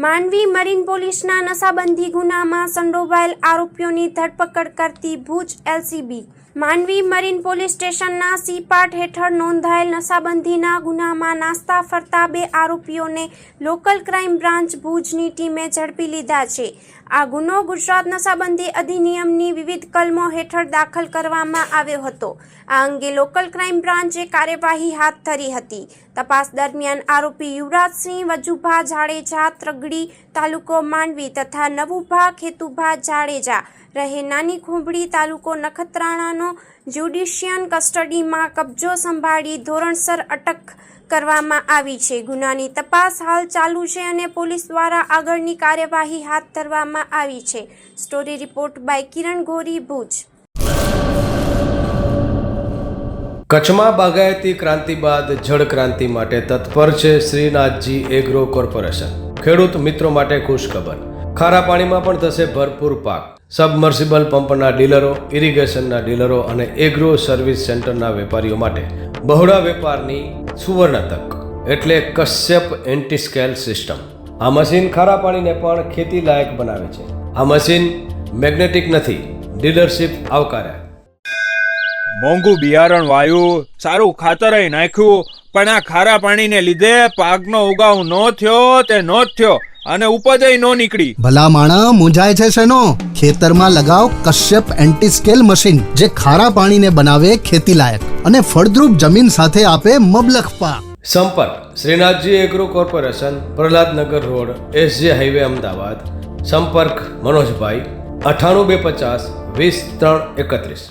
Mandvi marine પોલીસના નશાબંધી ગુનામાં સંડોવાયેલ આરોપીઓની ધરપકડ કરતી Bhuj LCB. Mandvi marine police સ્ટેશનના સી પાર્ટ હેઠળ નોંધાયેલ નશાબંધીના ગુનામાં નાસ્તા ફરતા 2 આરોપીઓને લોકલ ક્રાઇમ બ્રાન્ચ ભુજની ટીમે ઝડપી લીધા છે। આ ગુનો ગુજરાત નશાબંધી અધિનિયમની વિવિધ કલમો હેઠળ દાખલ કરવામાં આવ્યો હતો। આ અંગે લોકલ ક્રાઇમ બ્રાન્ચે કાર્યવાહી હાથ ધરી હતી। તપાસ દરમિયાન આરોપી યુવરાજસિંહ વજુભા જાડેજા ત્રગડી તાલુકો માંડવી તથા નવુભા ખેતુભા જાડેજા રહે નાની ખુંબડી તાલુકો નખત્રાણાનો જ્યુડિશિયલ કસ્ટડીમાં કબજો સંભાળી ધોરણસર અટક કરવામાં આવી છે। ગુનાની તપાસ હાલ ચાલુ છે અને પોલીસ દ્વારા આગળની કાર્યવાહી હાથ ધરવામાં આવી છે। સ્ટોરી રિપોર્ટ બાય કિરણ ગોરી, ભુજ। કચ્છમાં બાગાયતી ક્રાંતિ બાદ જળ ક્રાંતિ માટે તત્પર છે શ્રીનાથજી એગ્રો કોર્પોરેશન। ખેડૂત મિત્રો માટે ખુશખબર, ખારા પાણીમાં પણ થશે ભરપૂર પાક। સબમર્સિબલ પંપના ડીલરો, ઇરિગેશનના ડીલરો અને એગ્રો સર્વિસ સેન્ટરના વેપારીઓ માટે બહોળા વેપારની સુવર્ણ તક એટલે કશ્યપ એન્ટી સ્કેલ સિસ્ટમ। આ મશીન ખારા પાણીને પણ ખેતી લાયક બનાવે છે। આ મશીન મેગ્નેટિક નથી, ડીલરશીપ આવકાર્યા। મોંઘું બિયારણ વાયું, સારું ખાતર નાખ્યું, પણ આ ખારા પાણીને લીધે પાકનો ઉગાવ નો થયો તે નો જ થયો અને ઉપજ નો નીકળી। ભલા માણા મૂંઝાય છે શેનો? ખેતરમાં લગાવ કશ્યપ એન્ટી સ્કેલ મશીન, જે ખારા પાણીને બનાવે ખેતી લાયક અને ફળદ્રુપ જમીન સાથે આપે મબલખ પાક। સંપર્ક Shrinathji agro corporation, Prahlad Nagar road, SJ highway, Ahmedabad. સંપર્ક મનોજભાઈ 98 250 20 3 31।